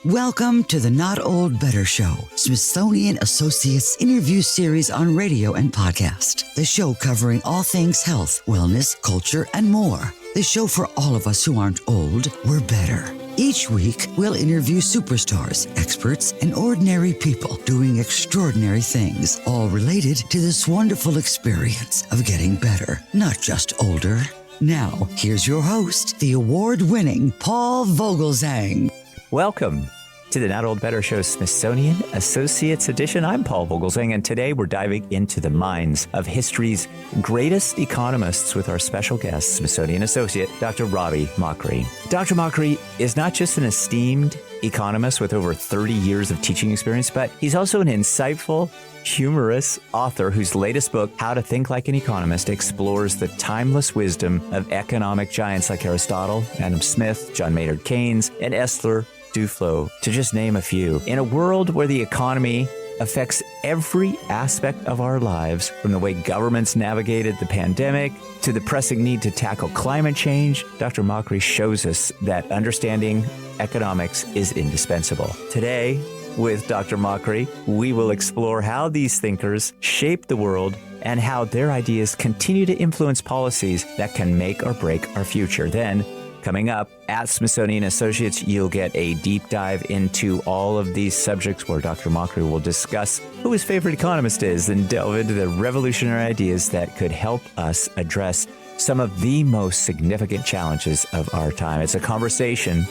Welcome to the Not Old Better Show, Smithsonian Associates interview series on radio and podcast. The show covering all things health, wellness, culture, and more. The show for all of us who aren't old, we're better. Each week, we'll interview superstars, experts, and ordinary people doing extraordinary things, all related to this wonderful experience of getting better, not just older. Now, here's your host, the award-winning Paul Vogelzang. Welcome to the Not Old Better Show Smithsonian Associates Edition. I'm Paul Vogelzang, and today we're diving into the minds of history's greatest economists with our special guest, Smithsonian Associate, Dr. Robbie Mochrie. Dr. Mochrie is not just an esteemed economist with over 30 years of teaching experience, but he's also an insightful, humorous author whose latest book, How to Think Like an Economist, explores the timeless wisdom of economic giants like Aristotle, Adam Smith, John Maynard Keynes, and Esther Duflo, to just name a few. In a world where the economy affects every aspect of our lives, from the way governments navigated the pandemic to the pressing need to tackle climate change, Dr. Mochrie shows us that understanding economics is indispensable. Today, with Dr. Mochrie, we will explore how these thinkers shape the world and how their ideas continue to influence policies that can make or break our future. Then, coming up at Smithsonian Associates, you'll get a deep dive into all of these subjects where Dr. Mochrie will discuss who his favorite economist is and delve into the revolutionary ideas that could help us address some of the most significant challenges of our time. It's a conversation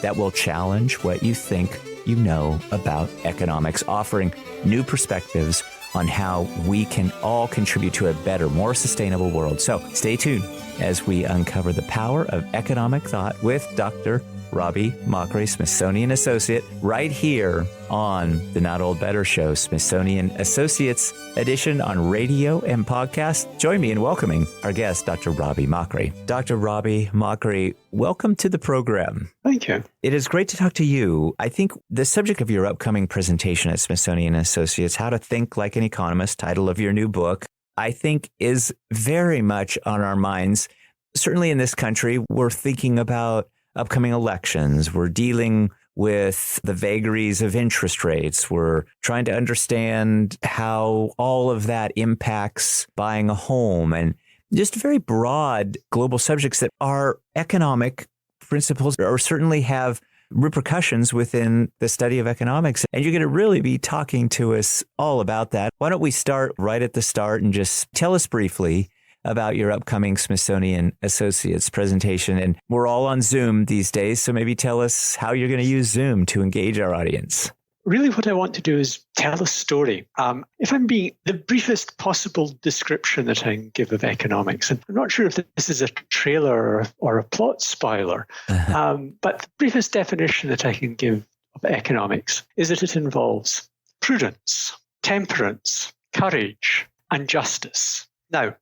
that will challenge what you think you know about economics, offering new perspectives on how we can all contribute to a better, more sustainable world. So stay tuned as we uncover the power of economic thought with Dr. Robbie Mochrie, Smithsonian Associate, right here on the Not Old Better Show, Smithsonian Associates Edition on radio and podcast. Join me in welcoming our guest, Dr. Robbie Mochrie. Dr. Robbie Mochrie, welcome to the program. Thank you. It is great to talk to you. I think the subject of your upcoming presentation at Smithsonian Associates, How to Think Like an Economist, title of your new book, I think is very much on our minds. Certainly in this country, we're thinking about upcoming elections. We're dealing with the vagaries of interest rates. We're trying to understand how all of that impacts buying a home, and just very broad global subjects that are economic principles or certainly have repercussions within the study of economics. And you're going to really be talking to us all about that. Why don't we start right at the start and just tell us briefly about your upcoming Smithsonian Associates presentation. And we're all on Zoom these days, so maybe tell us how you're going to use Zoom to engage our audience. Really what I want to do is tell a story. If I'm being the briefest possible description that I can give of economics, and I'm not sure if this is a trailer or a plot spoiler, but the briefest definition that I can give of economics is that it involves prudence, temperance, courage, and justice. Now,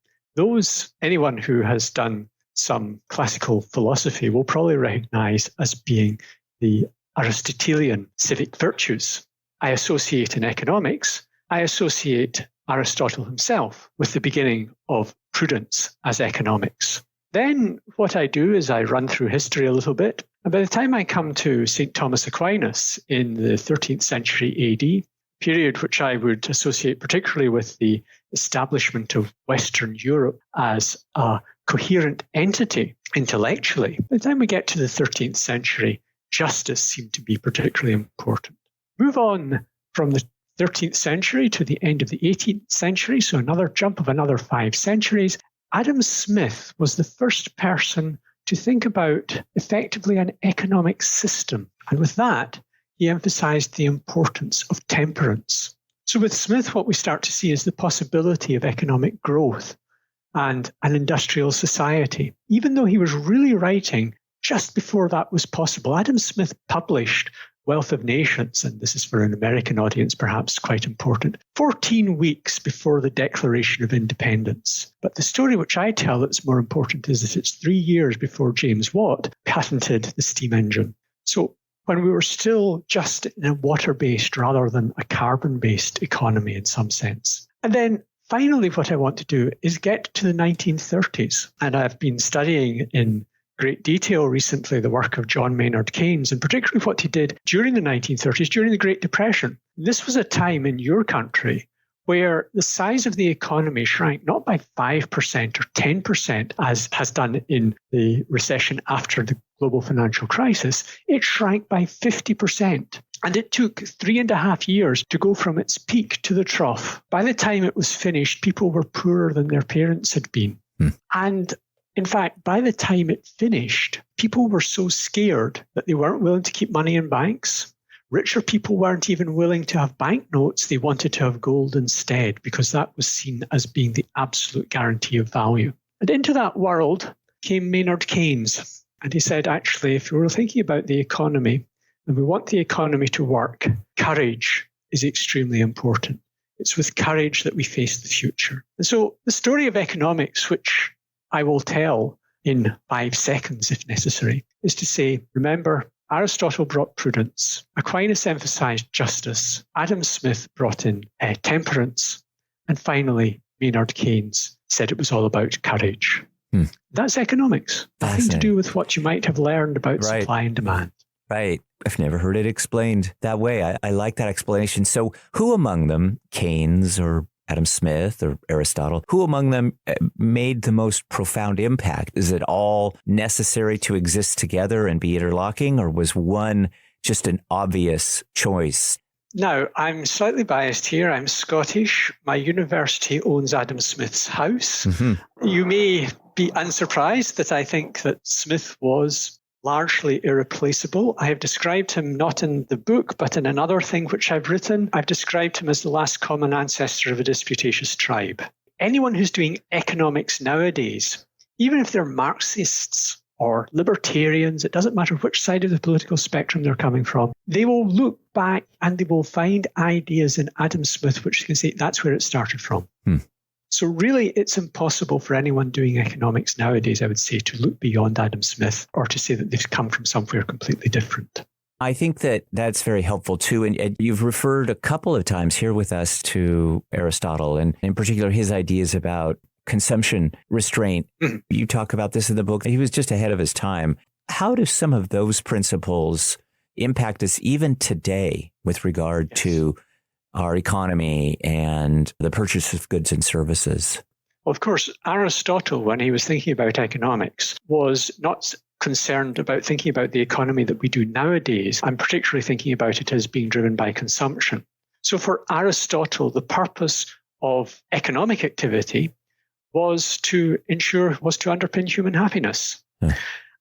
anyone who has done some classical philosophy will probably recognize as being the Aristotelian civic virtues. I associate in economics, I associate Aristotle himself with the beginning of prudence as economics. Then what I do is I run through history a little bit. And by the time I come to St. Thomas Aquinas in the 13th century AD, period which I would associate particularly with the establishment of Western Europe as a coherent entity intellectually. By the time we get to the 13th century, justice seemed to be particularly important. Move on from the 13th century to the end of the 18th century, so another jump of another 5 centuries. Adam Smith was the first person to think about effectively an economic system. And with that, he emphasized the importance of temperance. So with Smith, what we start to see is the possibility of economic growth and an industrial society. Even though he was really writing just before that was possible, Adam Smith published Wealth of Nations, and this is for an American audience perhaps quite important, 14 weeks before the Declaration of Independence. But the story which I tell that's more important is that it's 3 years before James Watt patented the steam engine. So when we were still just in a water-based rather than a carbon-based economy in some sense. And then finally, what I want to do is get to the 1930s. And I've been studying in great detail recently the work of John Maynard Keynes, and particularly what he did during the 1930s, during the Great Depression. This was a time in your country where the size of the economy shrank not by 5% or 10%, as has done in the recession after the global financial crisis. It shrank by 50%. And it took 3.5 years to go from its peak to the trough. By the time it was finished, people were poorer than their parents had been. And in fact, by the time it finished, people were so scared that they weren't willing to keep money in banks. Richer people weren't even willing to have banknotes. They wanted to have gold instead because that was seen as being the absolute guarantee of value. And into that world came Maynard Keynes. And he said, actually, if we were thinking about the economy and we want the economy to work, courage is extremely important. It's with courage that we face the future. And so the story of economics, which I will tell in 5 seconds if necessary, is to say, remember, Aristotle brought prudence, Aquinas emphasized justice, Adam Smith brought in temperance, and finally, Maynard Keynes said it was all about courage. That's economics. Nothing to do with what you might have learned about supply and demand. Right. I've never heard it explained that way. I like that explanation. So who among them, Keynes or Adam Smith or Aristotle, who among them made the most profound impact? Is it all necessary to exist together and be interlocking, or was one just an obvious choice? Now, I'm slightly biased here. I'm Scottish. My university owns Adam Smith's house. You may be unsurprised that I think that Smith was largely irreplaceable. I have described him not in the book, but in another thing which I've written. I've described him as the last common ancestor of a disputatious tribe. Anyone who's doing economics nowadays, even if they're Marxists or libertarians, it doesn't matter which side of the political spectrum they're coming from, they will look back and they will find ideas in Adam Smith which can say that's where it started from. So really, it's impossible for anyone doing economics nowadays, I would say, to look beyond Adam Smith or to say that they've come from somewhere completely different. I think that that's very helpful too. And you've referred a couple of times here with us to Aristotle, and in particular, his ideas about consumption restraint. You talk about this in the book. He was just ahead of his time. How do some of those principles impact us even today with regard to our economy and the purchase of goods and services? Well, of course, Aristotle, when he was thinking about economics, was not concerned about thinking about the economy that we do nowadays. I'm particularly thinking about it as being driven by consumption. So for Aristotle, the purpose of economic activity was to underpin human happiness.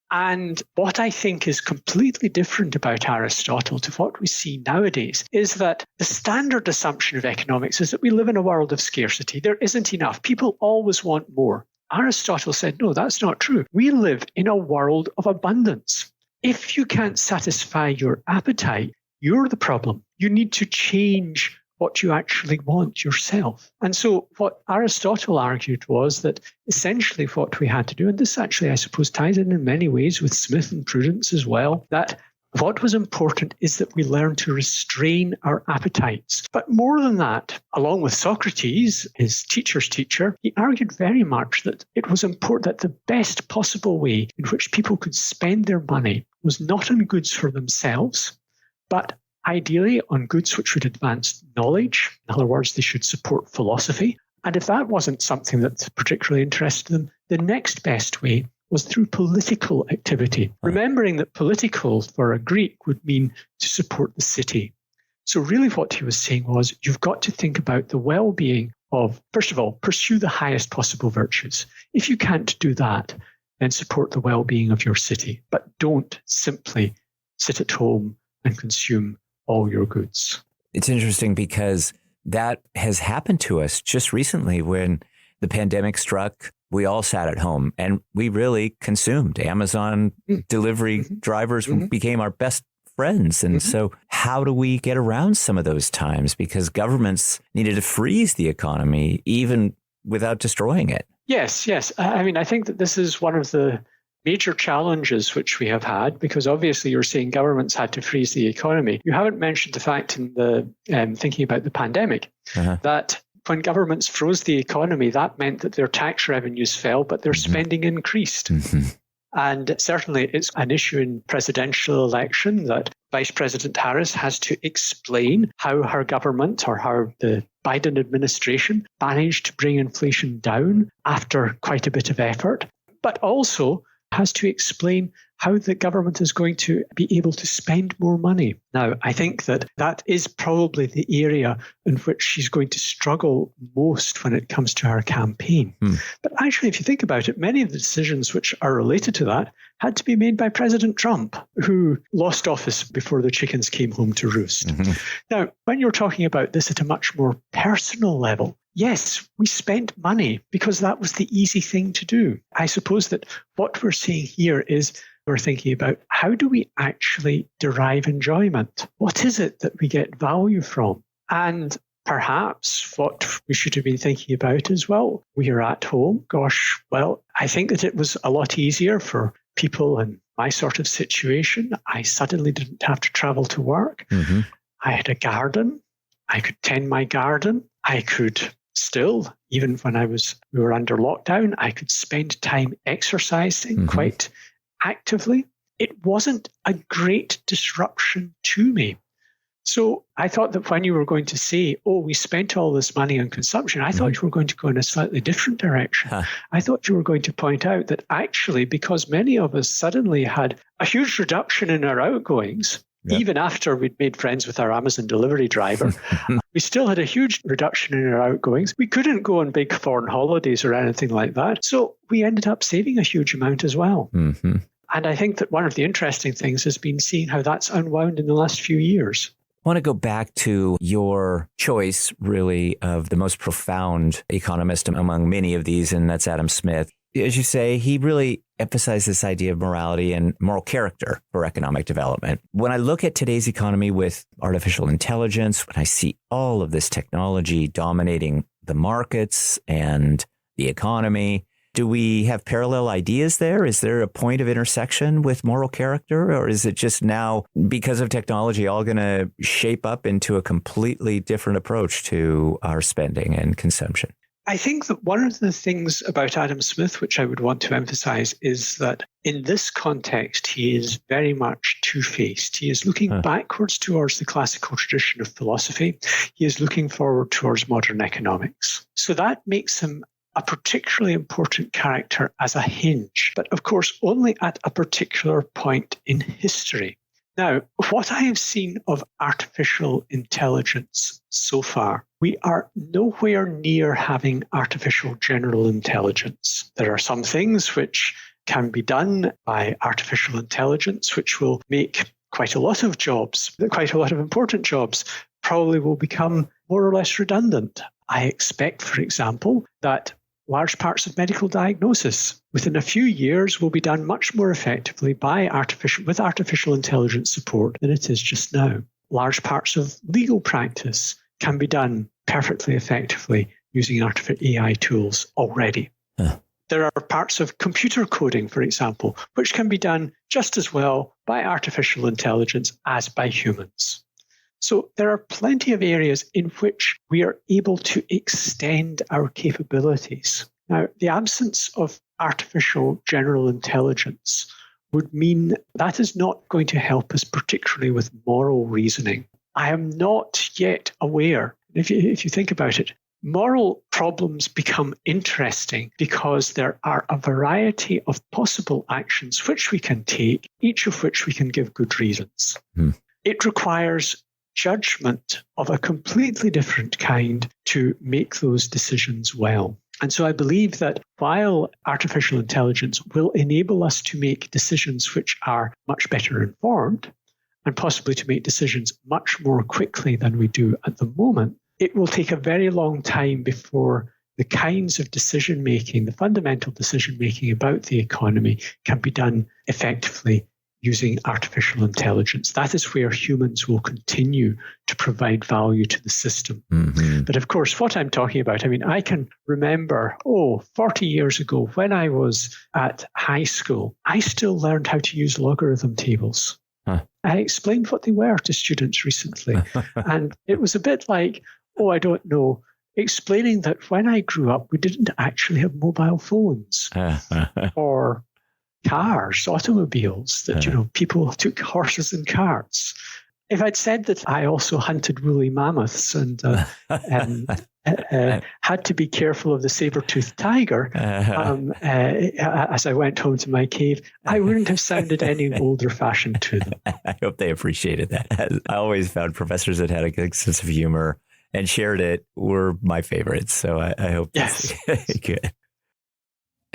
And what I think is completely different about Aristotle to what we see nowadays is that the standard assumption of economics is that we live in a world of scarcity. There isn't enough. People always want more. Aristotle said, no, that's not true. We live in a world of abundance. If you can't satisfy your appetite, you're the problem. You need to change what you actually want yourself. And so what Aristotle argued was that essentially what we had to do, and this actually, I suppose, ties in many ways with Smith and Prudence as well, that what was important is that we learn to restrain our appetites. But more than that, along with Socrates, his teacher's teacher, he argued very much that it was important that the best possible way in which people could spend their money was not on goods for themselves, but ideally on goods which would advance knowledge. In other words, they should support philosophy. And if that wasn't something that particularly interested them, the next best way was through political activity. Remembering that political for a Greek would mean to support the city. So really what he was saying was, you've got to think about the well-being of, first of all, pursue the highest possible virtues. If you can't do that, then support the well-being of your city. But don't simply sit at home and consume all your goods. It's interesting because that has happened to us just recently when the pandemic struck. We all sat at home and we really consumed. Amazon delivery drivers became our best friends. And so how do we get around some of those times? Because governments needed to freeze the economy even without destroying it. Yes. I mean, I think that this is one of the major challenges which we have had, because obviously you're saying governments had to freeze the economy. You haven't mentioned the fact in the thinking about the pandemic that when governments froze the economy, that meant that their tax revenues fell, but their spending increased. And certainly it's an issue in presidential election that Vice President Harris has to explain how her government or how the Biden administration managed to bring inflation down after quite a bit of effort, but also has to explain how the government is going to be able to spend more money. Now, I think that that is probably the area in which she's going to struggle most when it comes to her campaign. But actually, if you think about it, many of the decisions which are related to that had to be made by President Trump, who lost office before the chickens came home to roost. Now, when you're talking about this at a much more personal level, yes, we spent money because that was the easy thing to do. I suppose that what we're seeing here is we're thinking about how do we actually derive enjoyment? What is it that we get value from? And perhaps what we should have been thinking about as well, we are at home. Gosh, well, I think that it was a lot easier for people in my sort of situation. I suddenly didn't have to travel to work. I had a garden. I could tend my garden. I could still, even when we were under lockdown, I could spend time exercising quite actively. It wasn't a great disruption to me. So I thought that when you were going to say, oh, we spent all this money on consumption, I thought you were going to go in a slightly different direction. I thought you were going to point out that actually, because many of us suddenly had a huge reduction in our outgoings, even after we'd made friends with our Amazon delivery driver, we still had a huge reduction in our outgoings. We couldn't go on big foreign holidays or anything like that. So we ended up saving a huge amount as well. And I think that one of the interesting things has been seeing how that's unwound in the last few years. I want to go back to your choice, really, of the most profound economist among many of these, and that's Adam Smith. As you say, he really emphasized this idea of morality and moral character for economic development. When I look at today's economy with artificial intelligence, when I see all of this technology dominating the markets and the economy, do we have parallel ideas there? Is there a point of intersection with moral character? Or is it just now, because of technology, all going to shape up into a completely different approach to our spending and consumption? I think that one of the things about Adam Smith, which I would want to emphasize, is that in this context, he is very much two-faced. He is looking backwards towards the classical tradition of philosophy. He is looking forward towards modern economics. So that makes him a particularly important character as a hinge, but of course only at a particular point in history. Now, what I have seen of artificial intelligence so far, we are nowhere near having artificial general intelligence. There are some things which can be done by artificial intelligence, which will make quite a lot of jobs, quite a lot of important jobs, probably will become more or less redundant. I expect, for example, that large parts of medical diagnosis within a few years will be done much more effectively with artificial intelligence support than it is just now. Large parts of legal practice can be done perfectly effectively using AI tools already. There are parts of computer coding, for example, which can be done just as well by artificial intelligence as by humans. So there are plenty of areas in which we are able to extend our capabilities. Now, the absence of artificial general intelligence would mean that is not going to help us particularly with moral reasoning. I am not yet aware, if you think about it, moral problems become interesting because there are a variety of possible actions which we can take, each of which we can give good reasons. It requires judgment of a completely different kind to make those decisions well. And so I believe that while artificial intelligence will enable us to make decisions which are much better informed, and possibly to make decisions much more quickly than we do at the moment, it will take a very long time before the kinds of decision-making, the fundamental decision-making about the economy can be done effectively using artificial intelligence. That is where humans will continue to provide value to the system. But of course, what I'm talking about, I can remember, 40 years ago when I was at high school, I still learned how to use logarithm tables. I explained what they were to students recently. And it was a bit like, I don't know, explaining that when I grew up, we didn't actually have mobile phones. Or cars, automobiles, that, people took horses and carts. If I'd said that I also hunted woolly mammoths and had to be careful of the saber-toothed tiger as I went home to my cave, I wouldn't have sounded any older-fashioned to them. I hope they appreciated that. I always found professors that had a good sense of humor and shared it were my favorites. So I hope that's good.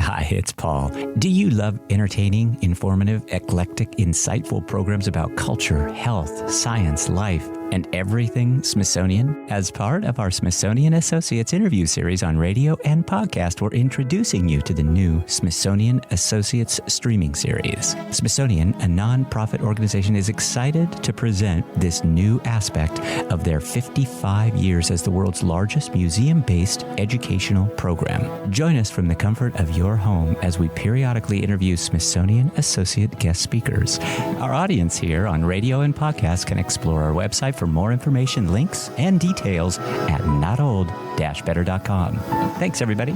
Hi, it's Paul. Do you love entertaining, informative, eclectic, insightful programs about culture, health, science, life, and everything Smithsonian? As part of our Smithsonian Associates interview series on radio and podcast, we're introducing you to the new Smithsonian Associates streaming series. Smithsonian, a nonprofit organization, is excited to present this new aspect of their 55 years as the world's largest museum-based educational program. Join us from the comfort of your home as we periodically interview Smithsonian Associate guest speakers. Our audience here on radio and podcast can explore our website for more information, links, and details at notold-better.com. Thanks, everybody.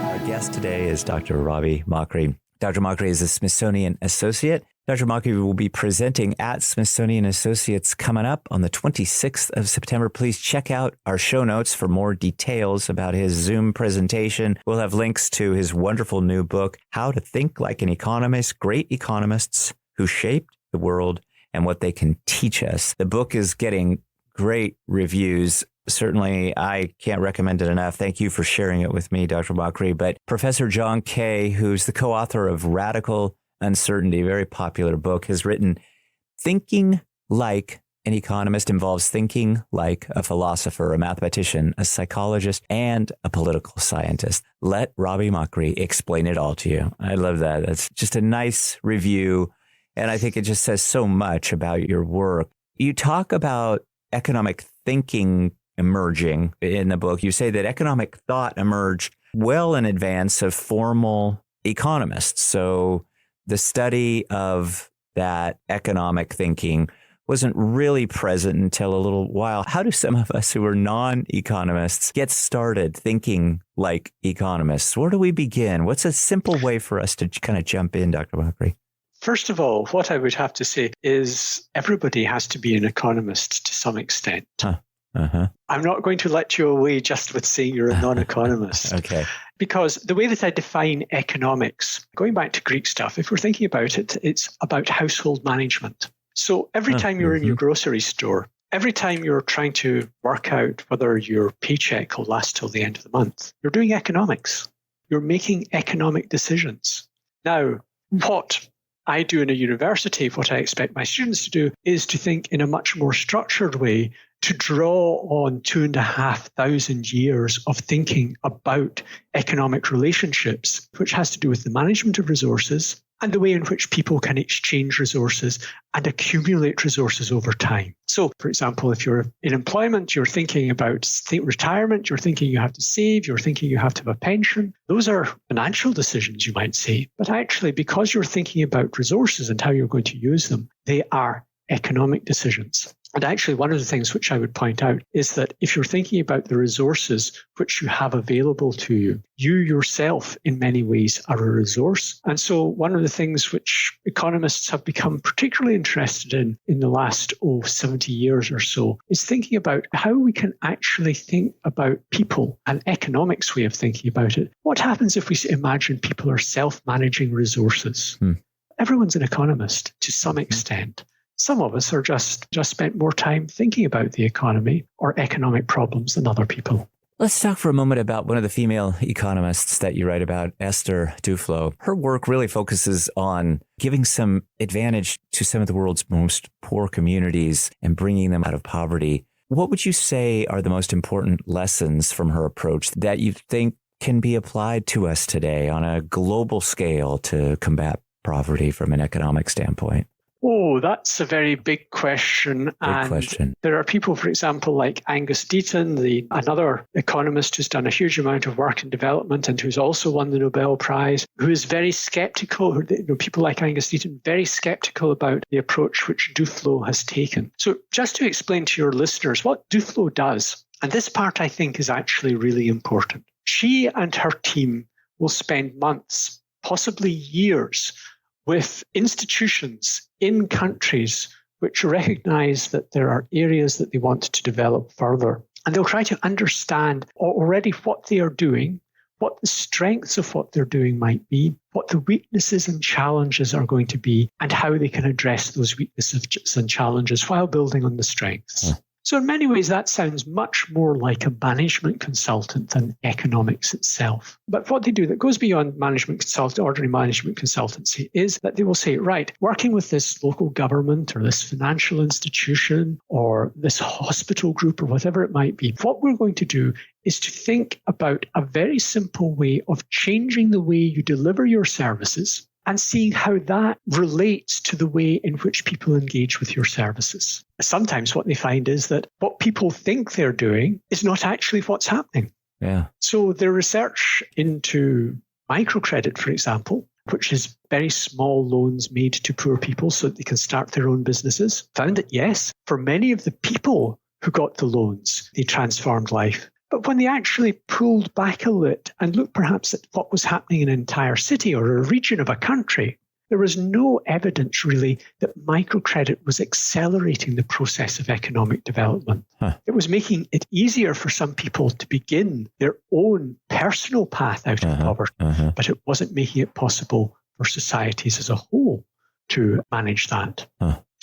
Our guest today is Dr. Ravi Mochrie. Dr. Mochrie is a Smithsonian Associate. Dr. Mochrie will be presenting at Smithsonian Associates coming up on the 26th of September. Please check out our show notes for more details about his Zoom presentation. We'll have links to his wonderful new book, How to Think Like an Economist, Great Economists Who Shaped the World and What They Can Teach Us. The book is getting great reviews. Certainly, I can't recommend it enough. Thank you for sharing it with me, Dr. Mochrie. But Professor John Kay, who's the co-author of Radical Uncertainty, a very popular book, has written, Thinking Like an Economist involves thinking like a philosopher, a mathematician, a psychologist, and a political scientist. Let Ravi Mochrie explain it all to you. I love that. That's just a nice review. And I think it just says so much about your work. You talk about economic thinking emerging in the book. You say that economic thought emerged well in advance of formal economists. So the study of that economic thinking wasn't really present until a little while. How do some of us who are non-economists get started thinking like economists? Where do we begin? What's a simple way for us to kind of jump in, Dr. Mochrie? First of all, what I would have to say is everybody has to be an economist to some extent. I'm not going to let you away just with saying you're a non-economist. Okay. Because the way that I define economics, going back to Greek stuff, if we're thinking about it, it's about household management. So every time you're in your grocery store, every time you're trying to work out whether your paycheck will last till the end of the month, you're doing economics. You're making economic decisions. Now, what I do in a university, what I expect my students to do, is to think in a much more structured way, to draw on 2,500 years of thinking about economic relationships, which has to do with the management of resources and the way in which people can exchange resources and accumulate resources over time. So, for example, if you're in employment, you're thinking about retirement, you're thinking you have to save, you're thinking you have to have a pension. Those are financial decisions, you might say. But actually, because you're thinking about resources and how you're going to use them, they are economic decisions. And actually, one of the things which I would point out is that if you're thinking about the resources which you have available to you, you yourself, in many ways, are a resource. And so one of the things which economists have become particularly interested in the last 70 years or so is thinking about how we can actually think about people, an economics way of thinking about it. What happens if we imagine people are self-managing resources? Everyone's an economist to some extent. Some of us are just spent more time thinking about the economy or economic problems than other people. Let's talk for a moment about one of the female economists that you write about, Esther Duflo. Her work really focuses on giving some advantage to some of the world's most poor communities and bringing them out of poverty. What would you say are the most important lessons from her approach that you think can be applied to us today on a global scale to combat poverty from an economic standpoint? Oh, that's a very big question. There are people, for example, like Angus Deaton, another economist who's done a huge amount of work in development and who's also won the Nobel Prize, who is very skeptical. People like Angus Deaton, very skeptical about the approach which Duflo has taken. So just to explain to your listeners what Duflo does, and this part I think is actually really important. She and her team will spend months, possibly years, with institutions in countries which recognize that there are areas that they want to develop further. And they'll try to understand already what they are doing, what the strengths of what they're doing might be, what the weaknesses and challenges are going to be, and how they can address those weaknesses and challenges while building on the strengths. So in many ways, that sounds much more like a management consultant than economics itself. But what they do that goes beyond management consultant, ordinary management consultancy, is that they will say, right, working with this local government or this financial institution or this hospital group or whatever it might be, what we're going to do is to think about a very simple way of changing the way you deliver your services and seeing how that relates to the way in which people engage with your services. Sometimes what they find is that what people think they're doing is not actually what's happening. Yeah. So their research into microcredit, for example, which is very small loans made to poor people so that they can start their own businesses, found that yes, for many of the people who got the loans, they transformed life. But when they actually pulled back a bit and looked perhaps at what was happening in an entire city or a region of a country, there was no evidence really that microcredit was accelerating the process of economic development. It was making it easier for some people to begin their own personal path out of poverty, but it wasn't making it possible for societies as a whole to manage that.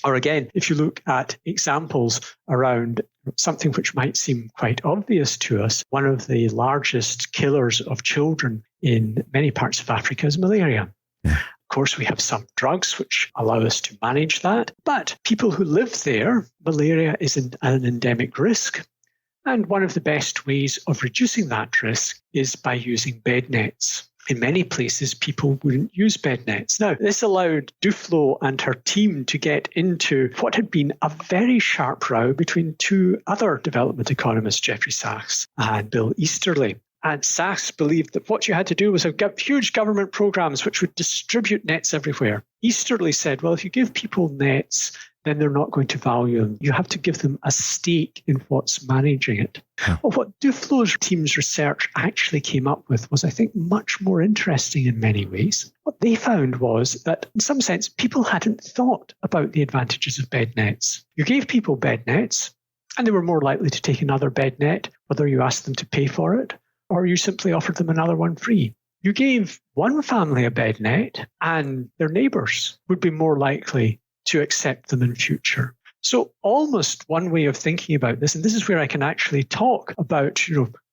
Or again, if you look at examples around something which might seem quite obvious to us, one of the largest killers of children in many parts of Africa is malaria. Of course, we have some drugs which allow us to manage that, but people who live there, malaria is an endemic risk. And one of the best ways of reducing that risk is by using bed nets. In many places, people wouldn't use bed nets. Now, this allowed Duflo and her team to get into what had been a very sharp row between two other development economists, Jeffrey Sachs and Bill Easterly. And Sachs believed that what you had to do was have huge government programs which would distribute nets everywhere. Easterly said, well, if you give people nets, then they're not going to value them. You have to give them a stake in what's managing it. Well, what Duflo's team's research actually came up with was, I think, much more interesting in many ways. What they found was that, in some sense, people hadn't thought about the advantages of bed nets. You gave people bed nets, and they were more likely to take another bed net, whether you asked them to pay for it, or you simply offered them another one free. You gave one family a bed net, and their neighbours would be more likely to accept them in future. So almost one way of thinking about this, and this is where I can actually talk about,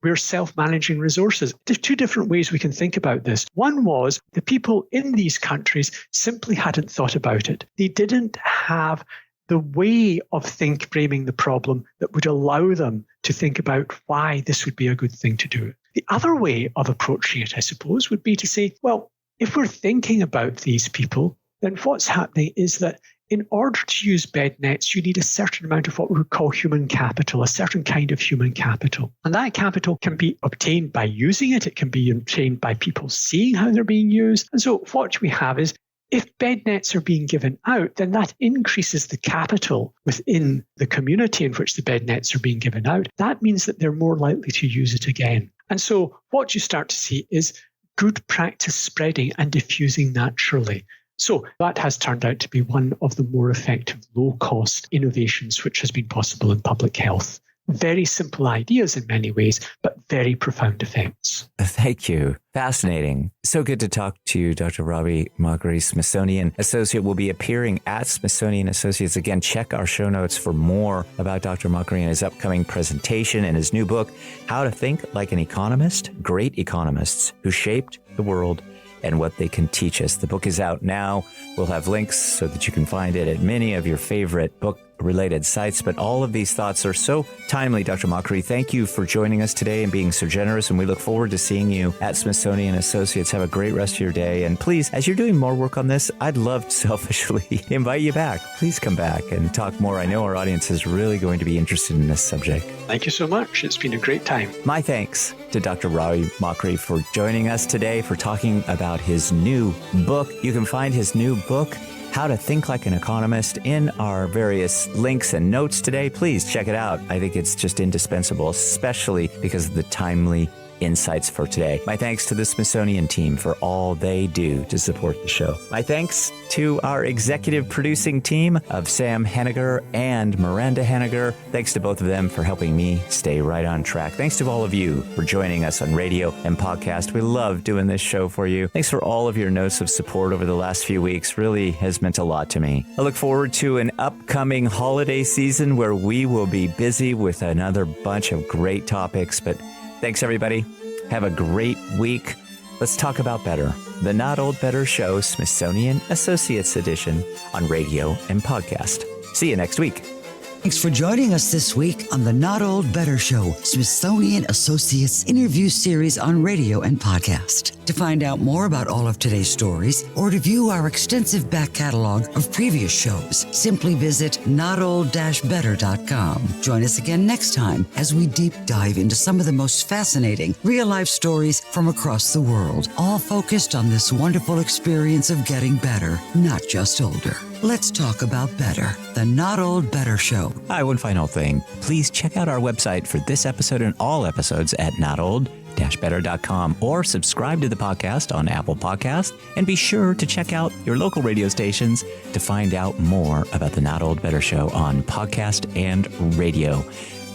we're self-managing resources. There's two different ways we can think about this. One was the people in these countries simply hadn't thought about it. They didn't have the way of framing the problem that would allow them to think about why this would be a good thing to do. The other way of approaching it, I suppose, would be to say, well, if we're thinking about these people, then what's happening is that in order to use bed nets, you need a certain amount of what we would call human capital, a certain kind of human capital. And that capital can be obtained by using it. It can be obtained by people seeing how they're being used. And so what we have is, if bed nets are being given out, then that increases the capital within the community in which the bed nets are being given out. That means that they're more likely to use it again. And so what you start to see is good practice spreading and diffusing naturally. So that has turned out to be one of the more effective low-cost innovations which has been possible in public health. Very simple ideas in many ways, but very profound effects. Thank you. Fascinating. So good to talk to you, Dr. Ravi Mochrie, Smithsonian Associate. Will be appearing at Smithsonian Associates. Again, check our show notes for more about Dr. Mochrie and his upcoming presentation and his new book, How to Think Like an Economist, Great Economists Who Shaped the World and What They Can Teach Us. The book is out now. We'll have links so that you can find it at many of your favorite book-related sites. But all of these thoughts are so timely, Dr. Mochrie. Thank you for joining us today and being so generous. And we look forward to seeing you at Smithsonian Associates. Have a great rest of your day. And please, as you're doing more work on this, I'd love to selfishly invite you back. Please come back and talk more. I know our audience is really going to be interested in this subject. Thank you so much. It's been a great time. My thanks to Dr. Ravi Mochrie for joining us today, for talking about his new book. You can find his new book, How to Think Like an Economist, in our various links and notes today. Please check it out. I think it's just indispensable, especially because of the timely insights for today. My thanks to the Smithsonian team for all they do to support the show. My thanks to our executive producing team of Sam Henniger and Miranda Henniger. Thanks to both of them for helping me stay right on track. Thanks to all of you for joining us on radio and podcast. We love doing this show for you. Thanks for all of your notes of support over the last few weeks. Really has meant a lot to me. I look forward to an upcoming holiday season where we will be busy with another bunch of great topics. But thanks, everybody. Have a great week. Let's talk about better. The Not Old Better Show, Smithsonian Associates Edition on radio and podcast. See you next week. Thanks for joining us this week on the Not Old Better Show, Smithsonian Associates interview series on radio and podcast. To find out more about all of today's stories or to view our extensive back catalog of previous shows, simply visit notold-better.com. Join us again next time as we deep dive into some of the most fascinating real-life stories from across the world, all focused on this wonderful experience of getting better, not just older. Let's talk about better. The Not Old Better Show. Hi, one final thing. Please check out our website for this episode and all episodes at notold-better.com or subscribe to the podcast on Apple Podcasts, and be sure to check out your local radio stations to find out more about the Not Old Better Show on podcast and radio.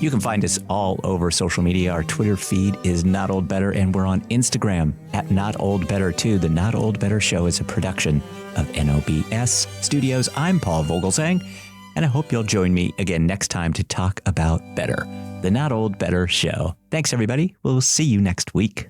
You can find us all over social media. Our Twitter feed is Not Old Better, and we're on Instagram at Not Old Better too. The Not Old Better Show is a production of NOBS Studios. I'm Paul Vogelsang, and I hope you'll join me again next time to talk about better. The Not Old Better Show. Thanks, everybody. We'll see you next week.